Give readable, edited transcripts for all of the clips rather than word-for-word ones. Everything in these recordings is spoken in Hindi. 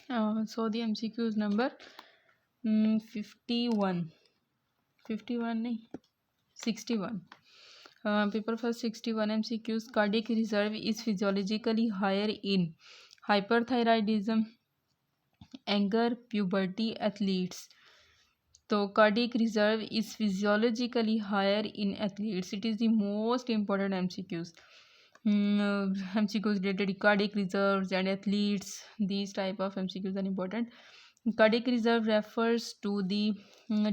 So the MCQs number 51 नहीं 61. Paper first 61 MCQs. Cardiac reserve is physiologically higher in hyperthyroidism, anger, puberty, athletes. So cardiac reserve is physiologically higher in athletes. It is the most important MCQs. MCQs related to cardiac reserves and athletes. These type of MCQs are important. Cardiac reserve refers to the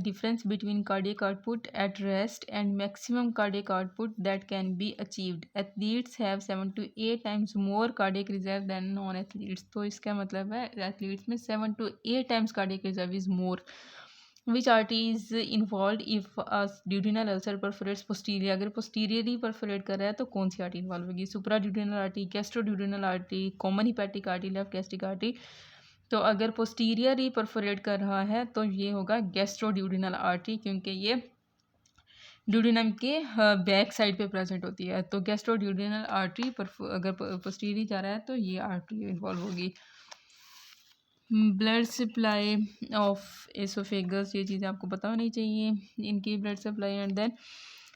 difference between cardiac output at rest and maximum cardiac output that can be achieved. Athletes have 7 to 8 times more cardiac reserve than non-athletes. तो इसका मतलब है athletes में 7 to 8 times cardiac reserve is more. Which artery is involved if a duodenal ulcer perforates posterior? अगर posteriorly perforate कर रहा है तो कौन सी आर्टरी इन्वॉल्व होगी? Supraduodenal artery, gastroduodenal artery, common hepatic artery, left gastric artery. तो अगर पोस्टीरियरली परफोरेट कर रहा है तो ये होगा गैस्ट्रोड्यूडेनल आर्टरी, क्योंकि ये ड्यूडेनम के बैक साइड पे प्रेजेंट होती है. तो गैस्ट्रोड्यूडेनल आर्टरी अगर पोस्टीरियरली जा रहा है तो ये आर्टरी इन्वॉल्व होगी. ब्लड सप्लाई ऑफ एसोफेगस, ये चीज़ें आपको पता होनी चाहिए इनकी blood supply. And then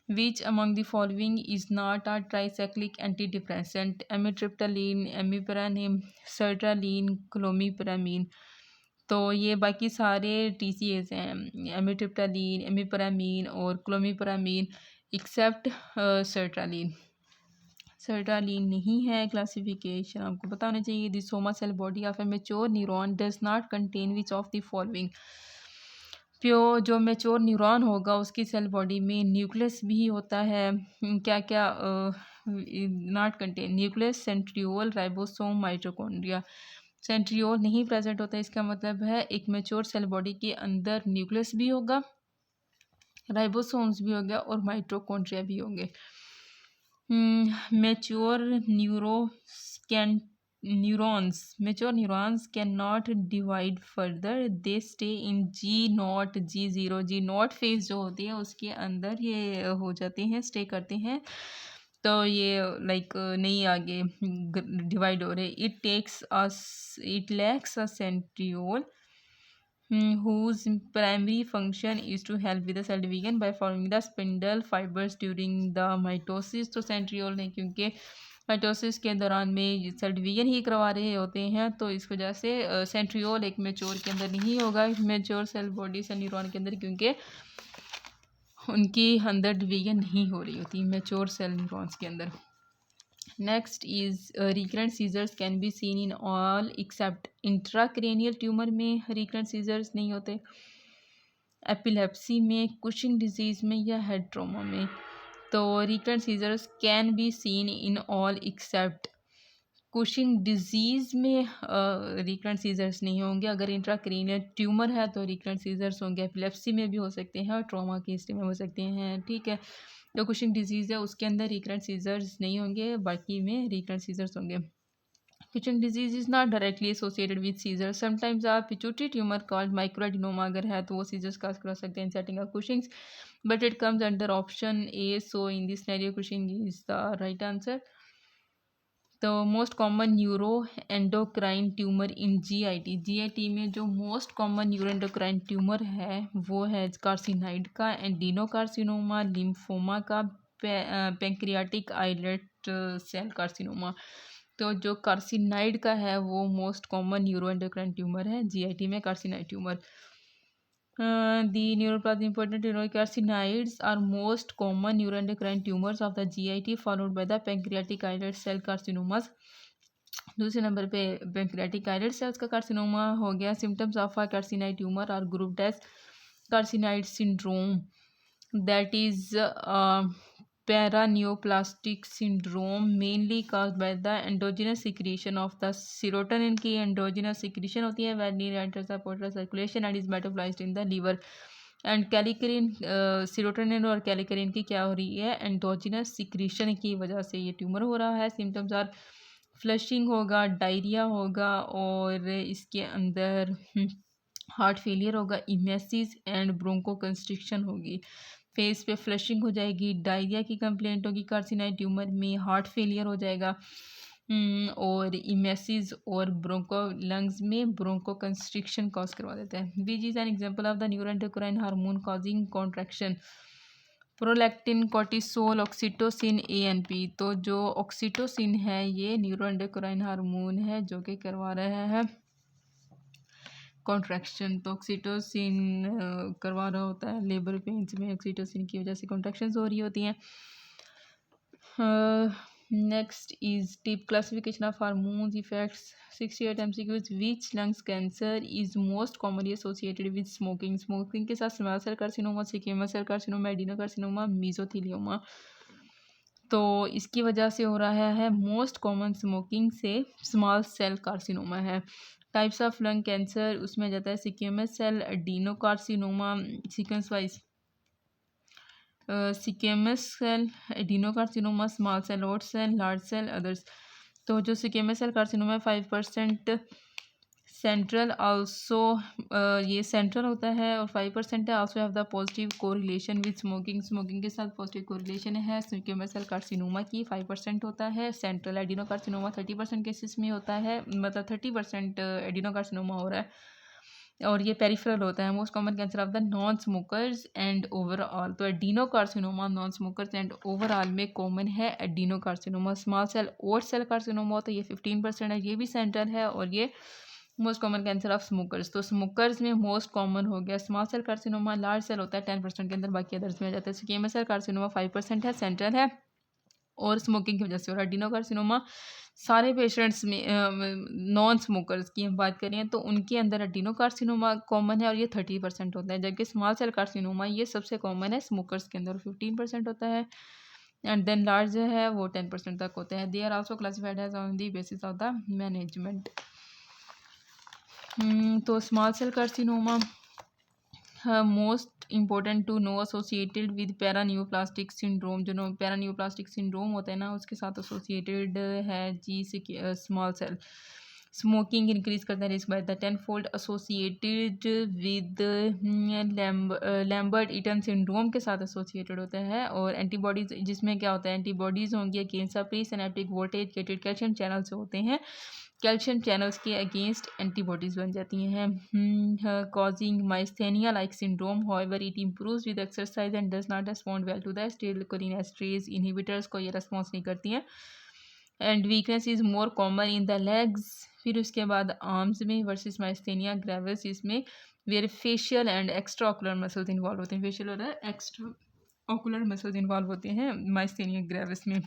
which among the following is not a tricyclic antidepressant? Amitriptyline, imipramine, sertraline, clomipramine. तो ये बाकी सारे TCAs हैं, एमिट्रिप्टालीन, एमिपरामीन और क्लोमिपरामीन, एक्सेप्ट सर्ट्रालीन. सर्ट्रालीन नहीं है. क्लासिफिकेशन आपको पता होना चाहिए. The soma cell body of a mature neuron does not contain which of the following? जो मैच्योर न्यूरॉन होगा उसकी सेल बॉडी में न्यूक्लियस भी होता है. क्या क्या not contain? Nucleus, centriole, ribosome, mitochondria. Centriole नहीं प्रेजेंट होता. इसका मतलब है एक मैच्योर सेल बॉडी के अंदर न्यूक्लियस भी होगा, राइबोसोम्स भी होगा और माइटोकॉन्ड्रिया भी होंगे. Mature neurons cannot divide further. They stay in G0, G0. G0 phase जो होती है उसके अंदर ये हो जाते हैं, स्टे करते हैं. तो ये लाइक नहीं आगे डिवाइड हो रहे. It lacks a centriole whose primary function is to help with the cell division by forming the spindle fibers during the mitosis. तो सेंट्रियोल नहीं, क्योंकि माइटोसिस के दौरान में सेल डिवीजन ही करवा रहे होते हैं, तो इस वजह से सेंट्रियोल एक मैच्योर के अंदर नहीं होगा, मैच्योर सेल बॉडी से न्यूरॉन के अंदर, क्योंकि उनकी अंदर डिवीजन नहीं हो रही होती मैच्योर सेल न्यूरॉन्स के अंदर. Next is recurrent seizures can be seen in all except intracranial tumour में रिकरेंट सीजर्स नहीं होते. एपिलेप्सी में, कुशिंग डिजीज़ में या हेड ट्रॉमा में. तो recurrent seizures can be seen in all except Cushing disease में रिकरेंट सीजर्स नहीं होंगे. अगर इंट्राक्रेनियल ट्यूमर है तो रिकरेंट सीजर्स होंगे. एपिलेप्सी में भी हो सकते हैं और ट्रॉमा के हिस्ट्री में हो सकते हैं. ठीक है, जो कुशिंग डिजीज़ है उसके अंदर रिकरेंट सीजर्स नहीं होंगे, बाकी में रिकरेंट सीजर्स होंगे. Cushing disease is not directly associated with seizure. Sometimes a pituitary tumour called microadenoma अगर है तो वो सीजर्स काज कर सकते हैं setting of Cushing's, but it comes under option A. So in this scenario Cushing is the right answer. तो most common neuroendocrine tumour in GIT में जो most common neuroendocrine tumour है वो है कार्सिनाइड का, एंडीनोकार्सिनोमा, लिम्फोमा का, पैंक्रियाटिक आइलेट सेल कार्सिनोमा. तो जो कार्सिनाइड का है वो most common neuroendocrine tumour है GIT में, कार्सिनाइड tumour. The neuroplasm important carcinoids are most common neuroendocrine tumors of the GIT followed by the pancreatic islet cell carcinomas. दूसरे नंबर पे पैंक्रियाटिक आइलेट सेल्स का कार्सिनोमा हो गया. Symptoms of a carcinoid tumour are grouped as carcinoid syndrome, that is paraneoplastic syndrome mainly caused by the endogenous secretion of the serotonin की endogenous secretion होती है when it enters the portal circulation and is metabolized in the liver. And kallikrein, serotonin और कैलिकरिन की क्या हो रही है? एंडोजिनस सिक्रीशन की वजह से ये ट्यूमर हो रहा है. सिम्टम्स आर फ्लशिंग होगा, डायरिया होगा और इसके अंदर हार्ट फेलियर होगा, इमेसिस एंड ब्रोंको कंस्ट्रिक्शन होगी. फेस पे फ्लशिंग हो जाएगी, डायरिया की कंप्लेंट होगी कार्सिनाइड ट्यूमर में, हार्ट फेलियर हो जाएगा और इमेसिस और ब्रोंको लंग्स में ब्रोंको कंस्ट्रिक्शन कॉज करवा देता है। Which is an example of the neuroendocrine hormone causing contraction? Prolactin, cortisol, oxytocin, ANP. तो जो ऑक्सीटोसिन है ये न्यूरोएंडोक्राइन हार्मोन है जो कि करवा रहा है कॉन्ट्रैक्शन। तो ऑक्सीटोसिन करवा रहा होता है लेबर पेन्स में, ऑक्सीटोसिन की वजह से कॉन्ट्रैक्शंस हो रही होती हैं। Next is tip classification of hormones effects 68 MCQs। Which lungs cancer is most commonly associated with smoking? Smoking के साथ small cell carcinoma, squamous cell carcinoma, adenocarcinoma, mesothelioma. तो इसकी वजह से हो रहा है मोस्ट कॉमन स्मोकिंग से स्मॉल सेल कार्सिनोमा है। टाइप्स ऑफ लंग कैंसर उसमें जाता है squamous cell, adenocarcinoma, sequence wise squamous cell, adenocarcinoma, small cell, oat cell, large cell, others. तो जो squamous cell carcinoma 5% central also, ये सेंट्रल होता है और 5% है। Also have the positive correlation with smoking. Smoking के साथ पॉजिटिव कोरिलेशन है। स्क्वैमस सेल कार्सिनोमा की 5% होता है। सेंट्रल एडिनोकार्सिनोमा 30% केसेस में होता है, मतलब 30% एडिनोकार्सिनोमा हो रहा है और ये पेरिफेरल होता है। Most common cancer of the non smokers and overall. तो adenocarcinoma non smokers and overall में कॉमन है एडिनोकार्सिनोमा। स्मॉल सेल और सेल कार्सिनोमा तो ये 15% है, ये भी सेंट्रल है और ये most common cancer of smokers. तो स्मोकर्स में मोस्ट कॉमन हो गया small cell carcinoma. Large cell होता है 10% के अंदर, बाकी अदर्स में आ जाता है। स्क्वैमस सेल कार्सिनोमा 5% है, सेंट्रल है और स्मोकिंग की वजह से। और एडिनोकार्सिनोमा सारे पेशेंट्स में नॉन स्मोकर्स की हम बात करें तो उनके अंदर एडिनोकार्सिनोमा कॉमन है और ये 30% होता है, जबकि स्मॉल सेल कार्सिनोमा ये सबसे कॉमन है स्मोकर्स के अंदर, 15% होता है। एंड देन लार्ज जो है वो 10% तक होते हैं। They are also classified as on the basis of the management. तो small cell carcinoma most important to know associated with paraneoplastic syndrome. जो पैरान्यूप्लास्टिक सिंड्रोम होता है ना उसके साथ एसोसिएटेड है जी स्मॉल सेल। स्मोकिंग इंक्रीज करता है risk by the 10-fold associated with Lambert Eaton syndrome के साथ एसोसिएटेड होता है। और एंटीबॉडीज जिसमें क्या होता है, एंटीबॉडीज होंगी against presynaptic voltage gated calcium channel से होते हैं। कैल्शियम चैनल्स के अगेंस्ट एंटीबॉडीज बन जाती हैं causing myasthenia like syndrome. However it improves with exercise and does not respond well to the acetylcholinesterase inhibitors को ये रेस्पॉन्स नहीं करती हैं। And weakness is more common in the legs. फिर उसके बाद आर्म्स में वर्सेस माइस्थेनिया ग्रेविस, इसमें where facial and extraocular muscles involve होते हैं। फेशियल और एक्स्ट्रा ऑकुलर मसल्स इन्वॉल्व होते हैं माइस्थेनिया ग्रेविस में।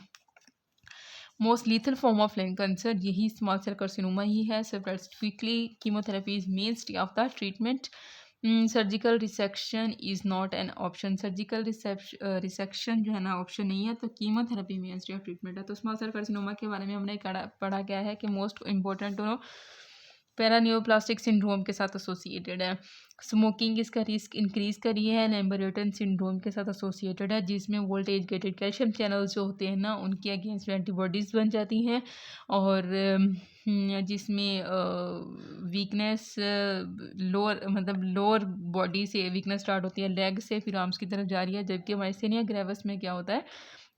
Most lethal form of lung cancer यही स्मॉल सेल कार्सिनोमा ही है। Quickly chemotherapy is main stay of the treatment. Surgical resection is not an option. Surgical resection जो है ना ऑप्शन नहीं है, तो chemotherapy main stay of treatment है। तो स्मॉल सेल कार्सिनोमा के बारे में हमने पढ़ा क्या है कि most important to know paraneoplastic syndrome के साथ एसोसिएटेड है। स्मोकिंग इसका रिस्क इंक्रीज करी है। लैम्बर्टन सिंड्रोम के साथ एसोसिएटेड है, जिसमें वोल्टेज गेटेड कैल्शियम चैनल्स जो होते हैं ना उनके अगेंस्ट एंटीबॉडीज़ बन जाती हैं। और जिसमें वीकनेस लोअर मतलब लोअर बॉडी से वीकनेस स्टार्ट होती है, लेग से फिर आर्म्स की तरफ जा रही है। जबकि माइस्थेनिया ग्रेविस में क्या होता है,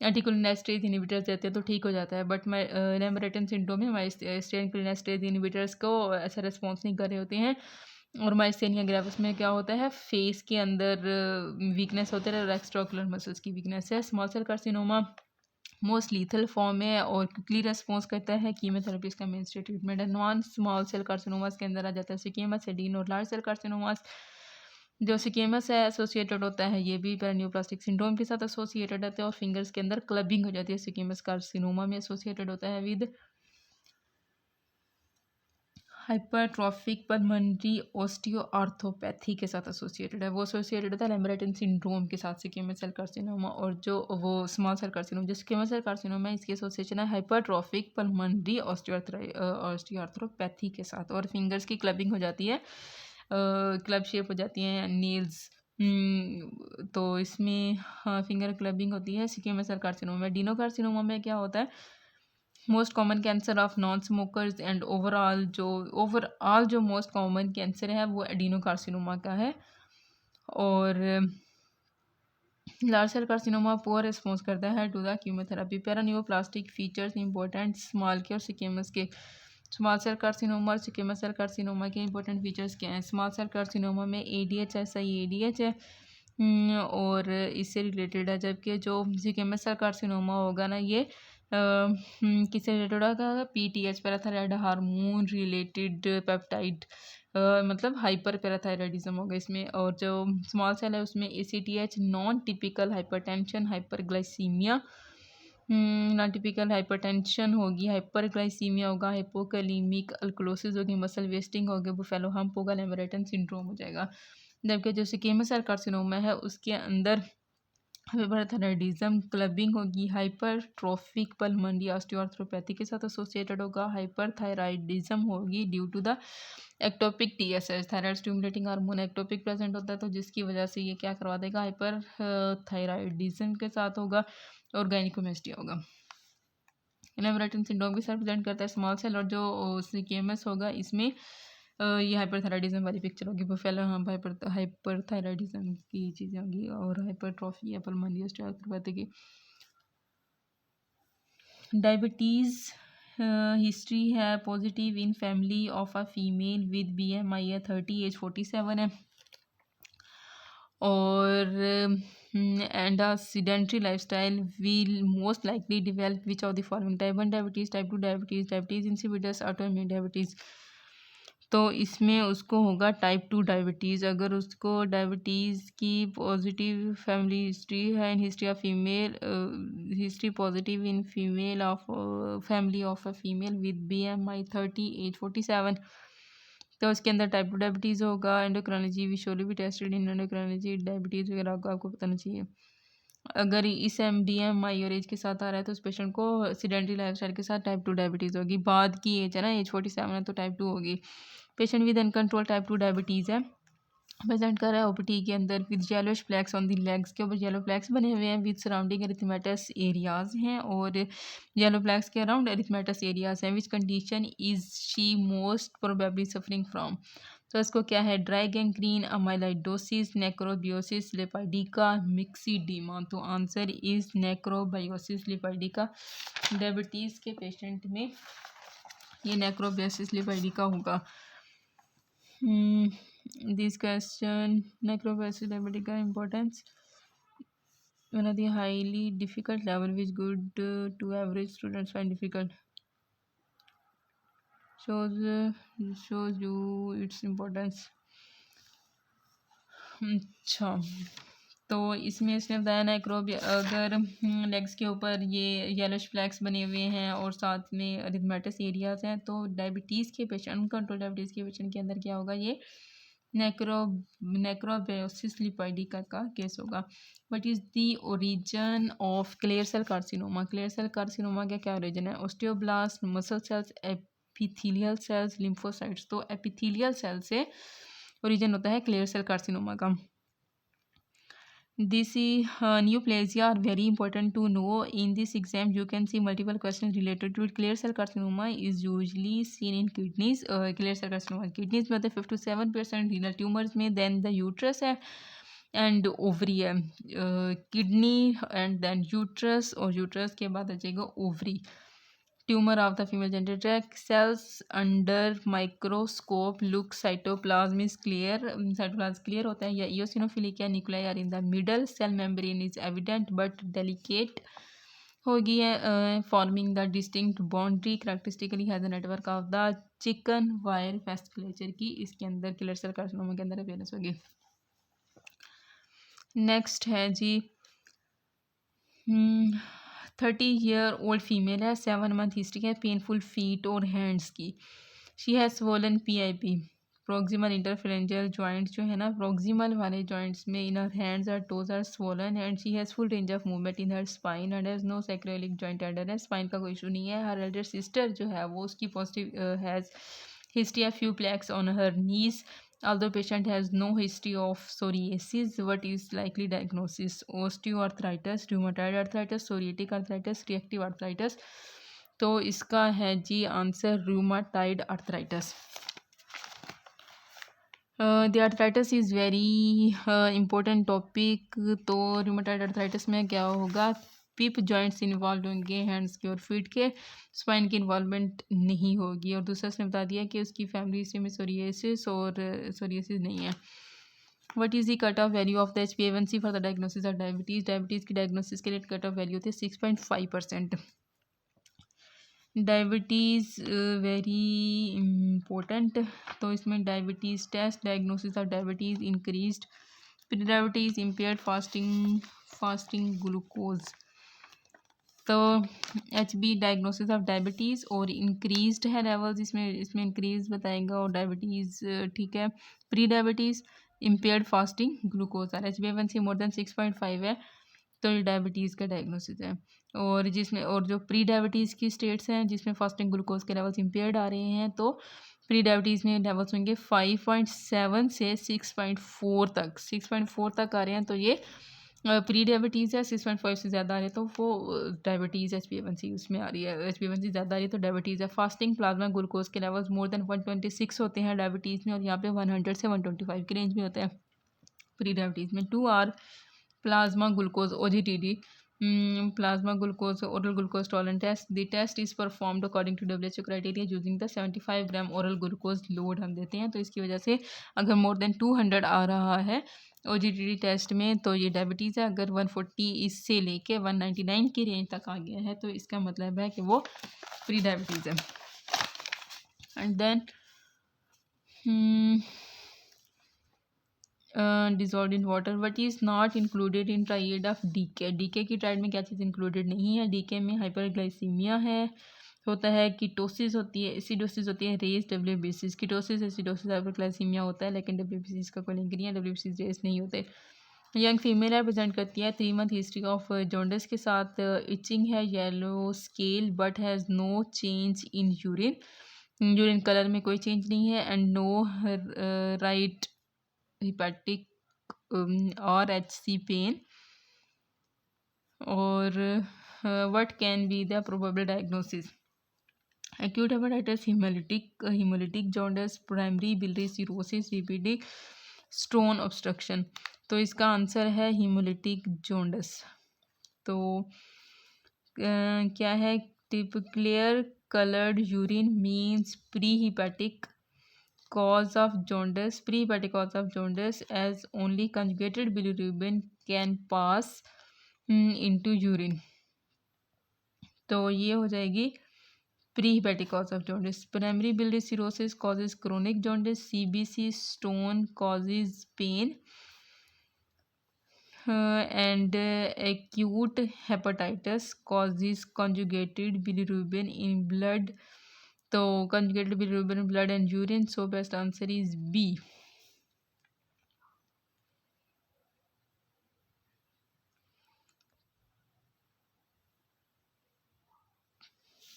एंटीकोलिनेस्टेज इनहिबिटर्स देते हैं तो ठीक हो जाता है। बट लैम्बर्टन सिंड्रोम में माइस्थेनिया इनहिबिटर्स को ऐसा रिस्पॉन्स नहीं कर रहे होते हैं। और माइस्थेनिया ग्रेविस में क्या होता है, फेस के अंदर वीकनेस होता है और एक्स्ट्राओकुलर मसल्स की वीकनेस है। Small cell carcinoma most lethal form है और क्विकली रेस्पॉन्स करता है। कीमोथेरेपी इसका मेन स्टे ट्रीटमेंट है। नॉन स्मॉल सेल कार्सिनोमास के अंदर आ जाता है स्क्वैमस, एडीनो और लार्ज सेल कार्सिनोमास। जो स्क्वैमस है एसोसिएटेड होता है ये भी पैरान्यूप्लास्टिक सिंड्रोम के साथ एसोसिएटेड होता है। और फिंगर्स के अंदर क्लबिंग हो जाती है, स्क्वैमस कार्सिनोमा में एसोसिएटेड होता है विद हाइपरट्रॉफिक पल्मोनरी ऑस्टियोआर्थोपैथी के साथ एसोसिएटेड है। वो एसोसिएटेड होता है लैम्बर्टन सिंड्रोम के साथ स्क्वैमस सेल कार्सिनोमा। और जो वो स्मॉल सेल कार्सिनोमा जो स्क्वैमस सेल कार्सिनोमा है इसकी एसोसिएशन है हाइपरट्रॉफिक पल्मोनरी ऑस्टियोआर्थोपैथी के साथ। और फिंगर्स की क्लबिंग हो जाती है, क्लब शेप हो जाती हैं नेल्स। तो इसमें हाँ फिंगर क्लबिंग होती है स्क्वैमस सेल कार्सिनोमा में। एडिनोकार्सिनोमा में क्या होता है, most common cancer of non smokers and overall जो मोस्ट कॉमन कैंसर है वो एडिनोकार्सिनोमा का है। और large cell carcinoma poor response करता है to the chemotherapy. Paraneoplastic features important small के और सिकेमस के। स्मॉल सेल कार्सिनोमा और सिकेमस सेल कार्सिनोमा के इंपॉर्टेंट फीचर्स क्या हैं? स्मॉल सेल कार्सिनोमा में एडीएच SI एडीएच है और इससे रिलेटेड है, जबकि जो सिकेमस सेल कार्सिनोमा होगा ना ये किससे रिलेटेड होगा? PTH parathyroid hormone related peptide मतलब हाइपर पैराथायराइडिज्म होगा इसमें। और जो स्मॉल सेल है उसमें ACTH non typical hypertension hyperglycaemia non typical hypertension होगी, हाइपरग्लाइसीमिया होगा, हाइपोकैलिमिक अल्कलोसिस होगी, मसल वेस्टिंग होगी, बुफेलो हम्प होगा, लेमरेटन सिंड्रोम हो जाएगा। जबकि जो स्क्वैमस सेल कार्सिनोमा है उसके अंदर हाइपरथायराइडिज्म क्लबिंग होगी, हाइपरट्रोफिक पल्मोनरी ऑस्टियोआर्थ्रोपैथी के साथ एसोसिएटेड होगा, हाइपरथायराइडिज्म होगी due to the ectopic TSH thyroid stimulating hormone ectopic present होता है, तो जिसकी वजह से ये क्या करवा देगा? हाइपर थायराइडिज्म के साथ होगा और गायनिकोमेस्टिया होगा। लेमरेटन सिंड्रोम के साथ प्रेजेंट करता है स्मॉल सेल। और जो CKMS होगा इसमें ये हाइपरथायराइडिज्म वाली पिक्चर होगी, बुफेलो हम्प हाइपरथायराइडिज्म की चीज़ें होंगी और हाइपरट्रॉफी पल्मोनरी ऑस्टियोआर्थ्रोपैथी की। डायबिटीज़ हिस्ट्री है positive in family of a female with BMI है 30, एज 47 है और and a sedentary lifestyle will most likely develop which of the following? Type 1 diabetes, type 2 diabetes, diabetes insipidus, autoimmune diabetes. तो इसमें उसको होगा टाइप 2 डायबिटीज़। अगर उसको डायबिटीज़ की पॉजिटिव फैमिली हिस्ट्री है in history of female history positive in female of family of a female with BMI 30, age 47, तो उसके अंदर टाइप 2 डायबिटीज़ होगा। Endocrinology we should be tested in endocrinology diabetes वगैरह को आपको बताना चाहिए। अगर इस BMI और एज के साथ आ रहा है तो उस पेशेंट को सीडेंटरी लाइफस्टाइल के साथ टाइप 2 डायबिटीज़ होगी। बाद की एज है ना, एज 47 है तो टाइप 2 होगी। Patient with uncontrol type 2 diabetes है, प्रेजेंट कर रहा है OPT के अंदर with yellowish flecks on the legs, के ऊपर येलो फ्लैक्स बने हुए हैं विद सराउंडिंग एरिथमेटस एरियाज हैं और येलो फ्लैक्स के अराउंड एरिथमेटस एरियाज हैं। Which condition is she most probably suffering from? तो इसको क्या है? Dry gangrene, amyloidosis, necrobiosis, lipoidica, myxoedema. तो answer is necrobiosis lipoidica. Diabetes के पेशेंट में ये नेक्रोबियोसिस लिपाइडिका होगा। This question, necroplastic diabetica importance. One of the highly difficult level which good to average students find difficult. Shows you its importance. अच्छा, तो इसमें इसने बताया नेक्रोबिया अगर लेग्स के ऊपर ये येलोश फ्लैक्स बने हुए हैं और साथ में अरिथमेटस एरियाज हैं तो डायबिटीज़ के पेशेंट अनकंट्रोल डायबिटीज़ के पेशेंट के अंदर क्या होगा? ये नेक्रोबायोसिस लिपाइडिका का केस होगा। What is the origin of clear cell carcinoma? Clear cell carcinoma का क्या ओरिजिन है? Osteoblast, muscle cells, epithelial cells, lymphocytes. तो एपिथेलियल सेल से ओरिजिन होता है क्लियर सेल कार्सिनोमा का। This neoplasia are very important to know. In this exam, you can see multiple questions related to it. Clear cell carcinoma is usually seen in kidneys. Clear cell carcinoma kidneys में होता है 57%, renal tumors में, then the uterus है and ovary है। Kidney and then uterus और uterus के बाद आ जाएगा ovary। Tumour of the female genital tract cells under microscope look cytoplasm is clear. Cytoplasm clear होता है या इओसिनोफिलिक या nuclei are in the middle cell membrane is evident but delicate होगी है forming the distinct boundary characteristically has a network of the chicken wire vasculature की इसके अंदर क्लियर सेल कार्सिनोमा के अंदर अपेयरेंस होगी। नेक्स्ट है जी 30-year-old फीमेल है, 7 month हिस्ट्री है, पेनफुल फीट और हैंड्स की। She has swollen PIP proximal interphalangeal joint जो है ना प्रोक्सिमल वाले जॉइंट्स में इन हर हैंड्स और toes are swollen and she has full range of movement in her spine and has no sacroiliac joint tender है, स्पाइन का कोई इशू नहीं है। हर एल्डर सिस्टर जो है वो उसकी positive has history of few प्लैक्स on her knees. Although patient has no history of psoriasis, what is likely diagnosis? Osteoarthritis, rheumatoid arthritis, psoriatic arthritis, reactive arthritis. तो इसका है जी answer rheumatoid arthritis. The arthritis is very important topic. तो रूमेटॉइड आर्थराइटिस में क्या होगा, पिप जॉइंट्स इन्वॉल्व होंगे, हैंड्स के और फीट के, स्पाइन की इन्वॉल्वमेंट नहीं होगी। और दूसरा उसने बता दिया कि उसकी फैमिली हिस्ट्री में सोरियासिस और सोरियासिस नहीं है। What is the cut off value of the HbA1c for the diagnosis of diabetes. Diabetes की डायग्नोसिस के लिए कट ऑफ वैल्यू होती है 6.5%। Diabetes very important. तो इसमें diabetes test, diagnosis of diabetes increased, pre diabetes, impaired fasting glucose. तो HB डायग्नोसिस ऑफ डायबिटीज़ और इंक्रीज्ड है लेवल्स, इसमें इंक्रीज बताएगा। और डायबिटीज़ ठीक है। Pre diabetes, impaired fasting glucose और HbA1c मोर देन 6.5 है, तो ये डायबिटीज़ का डायग्नोसिस है। और जो प्री डायबिटीज़ की स्टेट्स हैं जिसमें फास्टिंग ग्लूकोज के लेवल्स इम्पेयर्ड आ रहे हैं, तो प्री डायबिटीज़ में लेवल्स होंगे 5.7 से 6.4 तक, 6.4 तक आ रहे हैं, तो ये प्री डायबिटीज़ है। 6.5 से ज़्यादा आ रही है तो वो डायबिटीज़ HbA1c उसमें आ रही है, HbA1c ज़्यादा आ रही है तो डायबिटीज़ है। फास्टिंग प्लाज्मा ग्लूकोज के लेवल्स मोर देन 126 होते हैं डायबिटीज़ में, और यहाँ पे 100 से 125 की रेंज में होते हैं प्री डायबिटीज़ में। 2 hour plasma glucose OGTT, plasma glucose oral glucose tolerant test. The test is performed according to WHO criteria using the 75 gram oral glucose load हम देते हैं। तो इसकी वजह से अगर मोर देन 200 आ रहा है OGTT टेस्ट में तो ये डायबिटीज़ है। अगर 140 इससे लेके 199 की रेंज तक आ गया है तो इसका मतलब है कि वो प्री डायबिटीज़ है। And then dissolve in water. What is not included in triad of DK. DK की ट्राइड में क्या चीज़ इंक्लूडेड नहीं है। डीके में हाइपरग्लाइसीमिया है, होता है कीटोसिस होती है, एसिडोसिस होती है, raised WBC। Ketosis, acidosis, hyperglycaemia होता है, लेकिन WBC का कोई लिंक नहीं है, WBC रेस नहीं होते। यंग फीमेल रिप्रेजेंट करती है, 3 मंथ हिस्ट्री ऑफ जॉन्डिस के साथ, इचिंग है, yellow scale but has no change in urine, urine colour में कोई चेंज नहीं है, एंड नो राइट हिपैटिक और HC पेन। और what can be the probable diagnosis. Acute hepatitis, hemolytic jaundice, primary biliary cirrhosis, hepatic stone obstruction. तो इसका आंसर है hemolytic jaundice। तो क्या है, clear coloured urine means prehepatic cause of jaundice, pre-hepatic cause of jaundice, as only conjugated bilirubin can pass into urine। तो ये हो जाएगी pre-hepatic cause of jaundice। primary biliary cirrhosis causes chronic jaundice, CBC stone causes pain, and acute hepatitis causes conjugated bilirubin in blood। तो conjugated bilirubin in blood and urine, so best answer is B।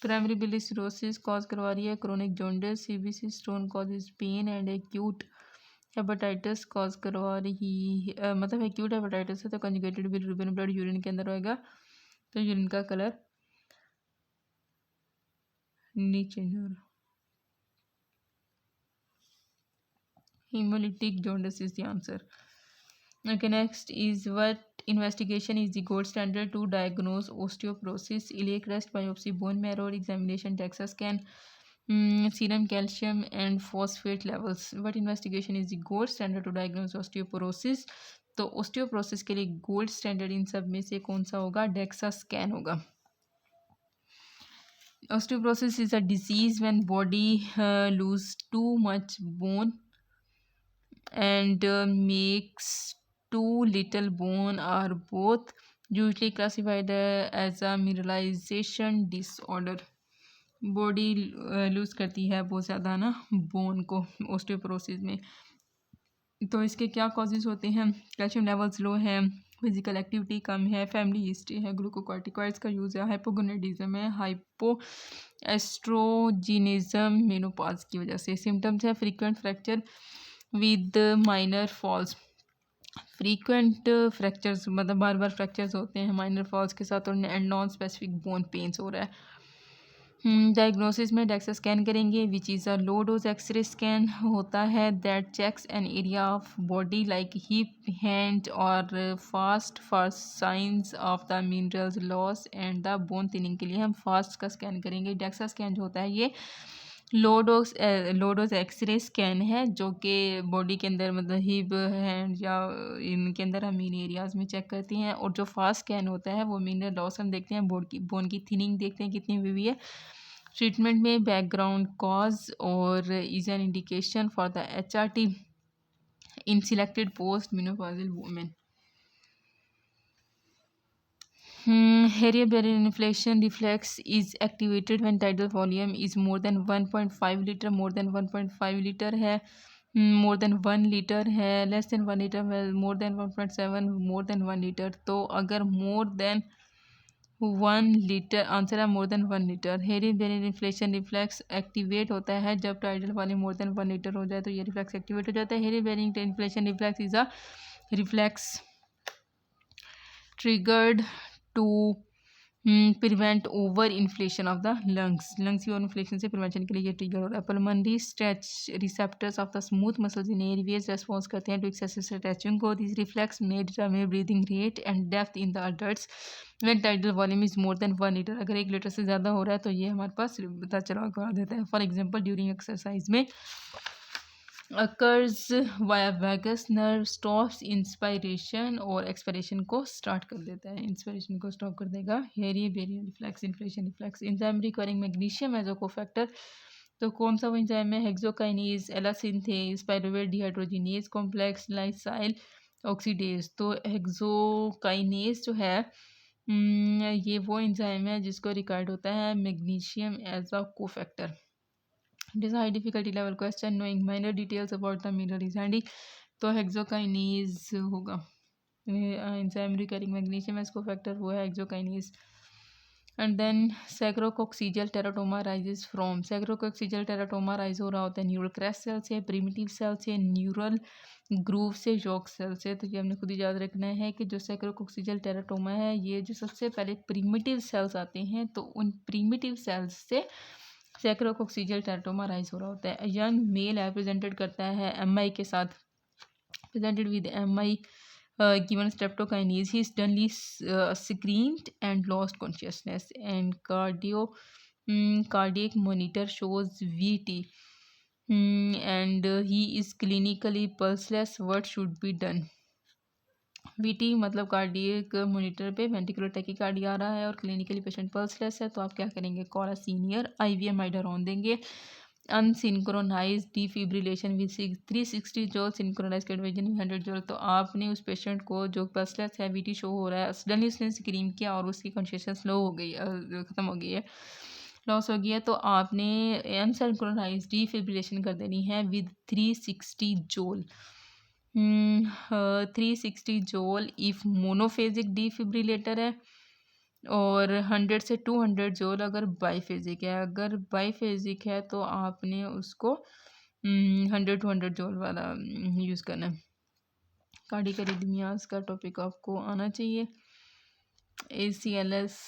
Primary biliary cirrhosis cause करवा रही है chronic jaundice, CBC stone causes pain, and acute hepatitis cause करवा रही है, मतलब एक्यूट हेपेटाइटिस है तो कंजुगेटेड बिलिरुबिन ब्लड यूरिन के अंदर होएगा, तो यूरिन का कलर नहीं चेंज हो रहा। hemolytic jaundice is the answer। Okay, next is what investigation is the gold standard to diagnose osteoporosis। iliac crest biopsy, bone marrow examination, DEXA scan, serum calcium and phosphate levels। what investigation is the gold standard to diagnose osteoporosis। तो osteoporosis के लिए गोल्ड स्टैंडर्ड इन सब में से कौन सा होगा, DEXA स्कैन होगा। osteoporosis is a disease when body lose too much bone and makes too little bone, or both, usually classified as a mineralization disorder। Body lose करती है बहुत ज़्यादा ना बोन को ओस्टियोपोरोसिस में। तो इसके क्या कॉजेज होते हैं, कैल्शियम लेवल्स लो है, फिजिकल एक्टिविटी कम है, फैमिली हिस्ट्री है, ग्लूकोकॉर्टिकॉइड्स का यूज़ है, हाइपोगोनेडिज्म है, हाइपो एस्ट्रोजिनिज्म मेनोपॉज की वजह से। सिम्टम्स है frequent fracture with minor falls. Frequent fractures मतलब बार बार फ्रैक्चर्स होते हैं माइनर फॉल्स के साथ, और नॉन स्पेसिफिक बोन पेन्स हो रहा है। डायग्नोसिस में डेक्सा स्कैन करेंगे which is a low dose X-ray scan होता है that checks an area of body like hip hand और fast for science of the minerals loss and the bone thinning के लिए हम फास्ट का स्कैन करेंगे। डेक्सा स्कैन जो होता है ये लो डोज एक्सरे स्कैन है जो कि बॉडी के अंदर मतलब हिप हैंड या इनके अंदर हम इन एरियाज में चेक करते हैं। और जो फास्ट स्कैन होता है वो मिनरल लॉस हम देखते हैं, बोन की थिनिंग देखते हैं कितनी हुई है। ट्रीटमेंट में बैकग्राउंड कॉज और is an indication for the HRT in selected post menopausal women. Hereditary inflation reflex is activated when tidal volume is more than 1.5 liter, more than 1.5 liter है, more than 1 liter है, less than 1 liter है, more than 1.7, more than 1 liter। तो अगर more than 1 लीटर आंसर है more than 1 litre. Hereditary inflation reflex activate होता है जब tidal volume more than 1 litre हो जाए तो ये रिफ्लेक्स एक्टिवेट हो जाता है। Hereditary inflation reflex is a reflex triggered to prevent over inflation of the lungs की ओवर इन्फ्लेशन से प्रिवेंशन के लिए ये ट्रिगर हो रहा है। Pulmonary stretch receptors of the smooth muscles in airways response करते हैं टू एक्सेसिव स्ट्रेचिंग को। दिस रिफ्लेक्स में determine breathing rate and depth in the adults when tidal volume is more than 1 litre. अगर 1 लीटर से ज़्यादा हो रहा है तो ये हमारे पास पता चला कर देता है। फॉर एग्जाम्पल ड्यूरिंग एक्सरसाइज में occurs via vagus nerve stops inspiration और एक्सपायरेशन को स्टार्ट कर देता है, इंस्पायरेशन को स्टॉप कर देगा। हेरी Breuer reflex inflation reflex enzyme requiring magnesium as a cofactor. तो कौन सा वो एंजाइम है? Hexokinase, ALA synthase, pyruvate dehydrogenase complex, lysyl oxidase. तो हेक्सोकाइनेज जो है ये वो एंजाइम है जिसको रिक्वायर्ड होता है magnesium as a cofactor. It is a high difficulty level question knowing minor details about the mineral is handy। तो हेक्सोकाइनेज होगा enzyme requiring magnesium as cofactor, वो है hexokinase. And then sacrococcygeal teratoma arises from, sacrococcygeal teratoma arise हो रहा होता है न्यूरल क्रैश सेल से, प्रिमिटिव सेल से, न्यूरल ग्रूव से, यॉर्क सेल से। तो ये हमने खुद ही याद रखना है कि जो सैक्रोकोक्सीजियल टेराटोमा है ये जो सबसे पहले प्रिमिटिव सेल्स आते हैं तो उन प्रिमिटिव सेल्स से सैक्रोकोक्सीजियल टेराटोमा राइज हो रहा होता है। यंग मेल है प्रेजेंटेड करता है MI के साथ, presented with MI given streptokinase he suddenly screamed and lost consciousness and cardiac monitor shows VT and he is clinically pulseless। What should be done? VT मतलब कार्डियक मॉनिटर पे वेंटिकुलर टैकीकार्डी आ रहा है और क्लिनिकली पेशेंट पल्सलेस है, तो आप क्या करेंगे? कॉल अ सीनियर, IVM आइडारोन देंगे। अनसिंक्रोनाइज डिफिब्रिलेशन विद 360 जोल, सिंक्रोनाइज कैडवेजन 100 जोल। तो आपने उस पेशेंट को जो पल्सलेस है, VT शो हो रहा है, सडनली उसने स्क्रीम किया और उसकी कॉन्शियसनेस लो हो गई, ख़त्म हो गई है, लॉस हो गई है, तो आपने अनसिंक्रोनाइज डिफिब्रिलेशन कर देनी है विद 360 जोल। 360 जोल इफ मोनोफेजिक डिफिब्रिलेटर है और 100 से 200 जोल अगर बाईफेजिक है। अगर बाईफेजिक है तो आपने उसको 100 to 100 जोल वाला यूज़ करना है। कार्डियक अरिथमियास का टॉपिक आपको आना चाहिए। ACLS